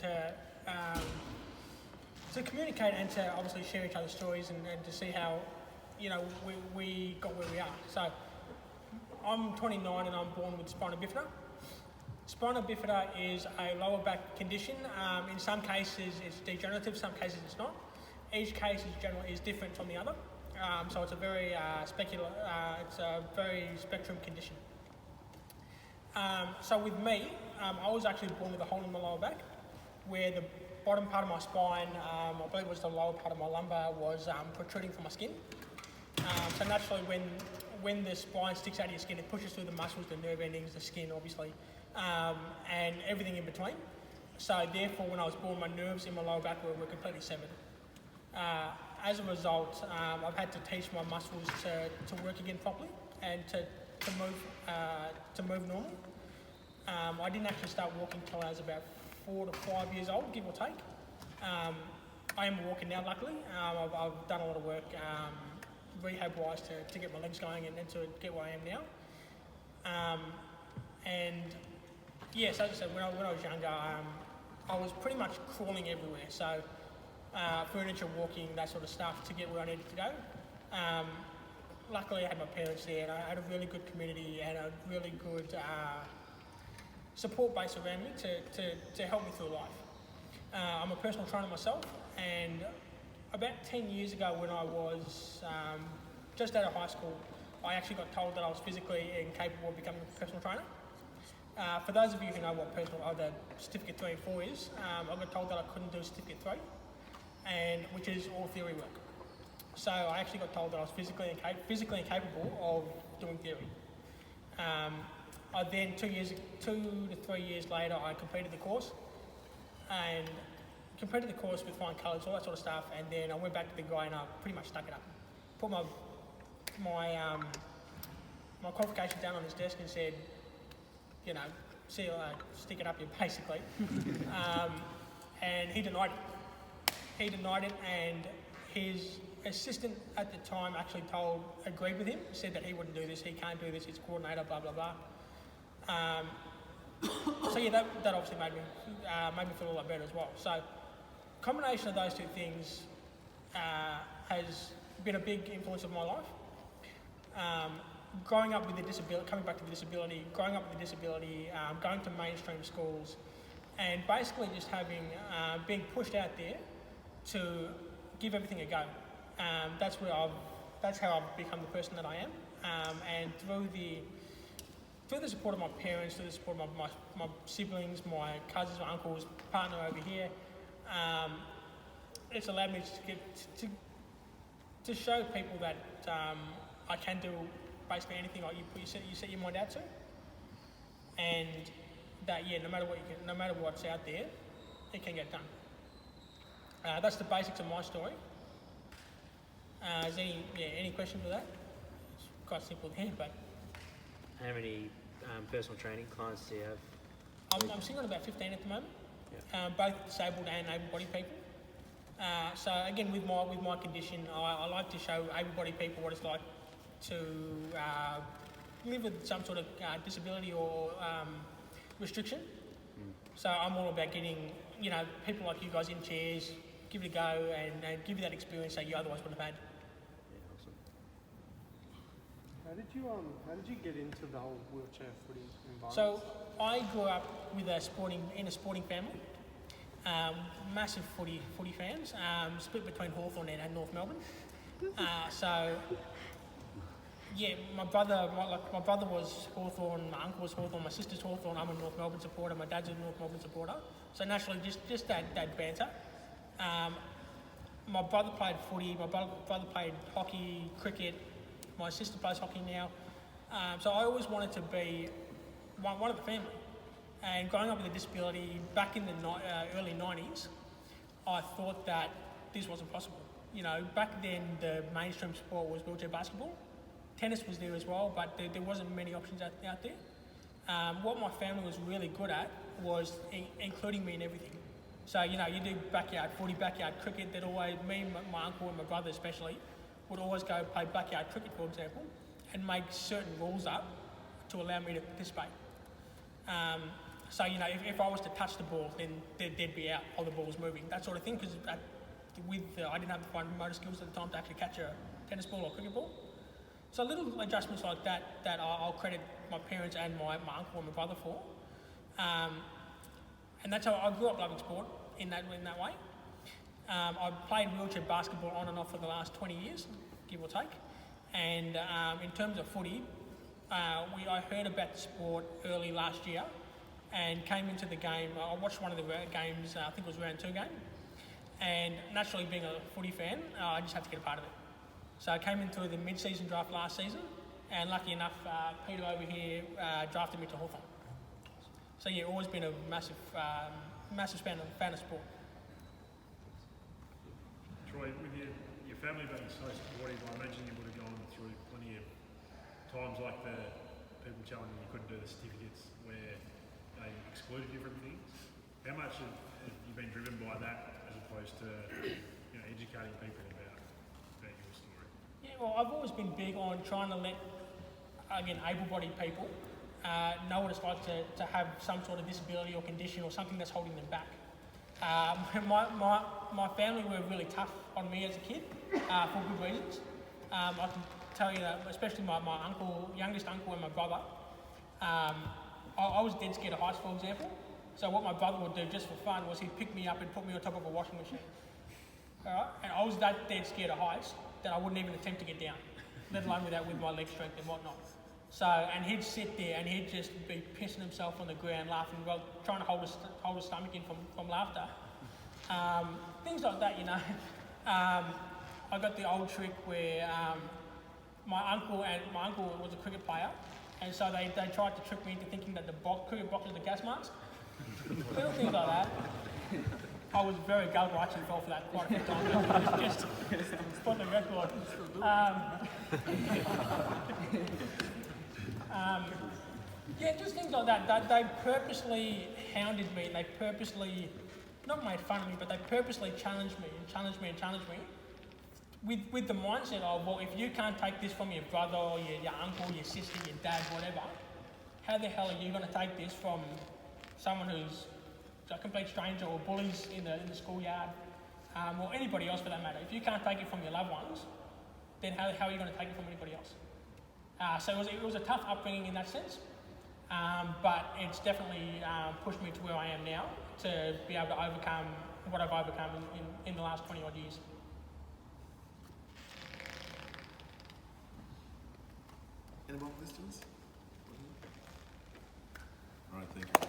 to communicate and to obviously share each other's stories and to see how, we got where we are. So I'm 29 and I'm born with spina bifida. Spina bifida is a lower back condition. In some cases it's degenerative, some cases it's not. Each case is different from the other. So it's a very it's a very spectrum condition. So with me, I was actually born with a hole in my lower back, where the bottom part of my spine, I believe it was the lower part of my lumbar, was protruding from my skin. So naturally, when the spine sticks out of your skin, it pushes through the muscles, the nerve endings, the skin, obviously, and everything in between. So therefore, when I was born, my nerves in my lower back were completely severed. As a result, I've had to teach my muscles to work again properly and to move normally. I didn't actually start walking till I was about 4 to 5 years old, give or take. I am walking now, luckily. I've done a lot of work rehab-wise to get my legs going and to get where I am now. And yes, as I said, when I was younger, I was pretty much crawling everywhere. So furniture, walking, that sort of stuff to get where I needed to go. Luckily, I had my parents there, and I had a really good community and a really good support base around me to help me through life. I'm a personal trainer myself, and about 10 years ago when I was just out of high school, I actually got told that I was physically incapable of becoming a personal trainer. For those of you who know what the Certificate 3 and 4 is, I got told that I couldn't do Certificate 3, which is all theory work. So I actually got told that I was physically incapable of doing theory. I then 2 to 3 years later, I completed the course with flying colours, all that sort of stuff, and then I went back to the guy and I pretty much stuck it up. Put my qualifications down on his desk and said, see you later, stick it up here, basically. And he denied it, and his assistant at the time actually agreed with him, said that he wouldn't do this, he can't do this, he's coordinator, blah, blah, blah. So yeah, that obviously made me feel a lot better as well. So combination of those two things has been a big influence of my life. Growing up with the disability, coming back to the disability, going to mainstream schools, and basically just being pushed out there to give everything a go. That's how I've become the person that I am. And through the support of my parents, through the support of my siblings, my cousins, my uncles, partner over here, it's allowed me to show people that I can do basically anything you set your mind out to, and that no matter what's out there, it can get done. That's the basics of my story. Is any question for that? It's quite simple here, but. How many personal training clients do you have? I'm sitting on about 15 at the moment. Yeah. Both disabled and able-bodied people. So again, with my condition, I like to show able-bodied people what it's like to live with some sort of disability or restriction. So I'm all about getting people like you guys in chairs, give it a go, and give you that experience that you otherwise wouldn't have had. Yeah, awesome. How did you get into the whole wheelchair footy environment? So I grew up with a sporting family. Massive footy fans, split between Hawthorn and North Melbourne. So yeah, my brother was Hawthorn, my uncle was Hawthorn, my sister's Hawthorn, I'm a North Melbourne supporter, my dad's a North Melbourne supporter. So naturally, just that banter. My brother played footy, my brother played hockey, cricket, my sister plays hockey now. So I always wanted to be one of the family. And growing up with a disability back in the early 90s, I thought that this wasn't possible. Back then the mainstream sport was wheelchair basketball. Tennis was there as well, but there wasn't many options out there. What my family was really good at was including me in everything. So, you do backyard footy, backyard cricket. Me, my uncle and my brother especially, would always go play backyard cricket, for example, and make certain rules up to allow me to participate. So, you know, if I was to touch the ball, then they'd be out or the ball's moving, that sort of thing, because I didn't have the fine motor skills at the time to actually catch a tennis ball or cricket ball. So little adjustments like that I'll credit my parents and my uncle and my brother for. And that's how I grew up loving sport in that way. I've played wheelchair basketball on and off for the last 20 years, give or take. And in terms of footy, I heard about the sport early last year and came into the game. I watched one of the games, I think it was round 2 game. And naturally, being a footy fan, I just had to get a part of it. So I came into the mid-season draft last season, and lucky enough, Peter over here drafted me to Hawthorn. So yeah, always been a massive fan of sport. Troy, with your family being so supportive, I imagine you would have gone through plenty of times like the people telling you couldn't do the certificates where they excluded you from things. How much have you been driven by that as opposed to educating people about your story? Yeah, well, I've always been big on trying to let, again, able-bodied people know what it's like to have some sort of disability or condition or something that's holding them back. My family were really tough on me as a kid for good reasons. I can tell you that, especially my uncle, youngest uncle and my brother, I was dead scared of heights, for example. So what my brother would do just for fun was he'd pick me up and put me on top of a washing machine. All right? And I was that dead scared of heights that I wouldn't even attempt to get down, let alone with my leg strength and whatnot. So, and he'd sit there and he'd just be pissing himself on the ground laughing, well, trying to hold his stomach in from laughter. Things like that, you know. I got the old trick where my uncle was a cricket player, and so they tried to trick me into thinking that the cricket box was the gas mask. Little things like that. I was very gullible. I actually fell for that quite a few times. Just for the record. Yeah, just things like that. They purposely hounded me. They purposely, not made fun of me, but they purposely challenged me. With the mindset of, well, if you can't take this from your brother or your uncle, your sister, your dad, whatever, how the hell are you going to take this from someone who's a complete stranger or bullies in the schoolyard, or anybody else for that matter? If you can't take it from your loved ones, then how are you going to take it from anybody else? So it was a tough upbringing in that sense, but it's definitely pushed me to where I am now to be able to overcome what I've overcome in the last 20 odd years. Any more questions? All right, thank you.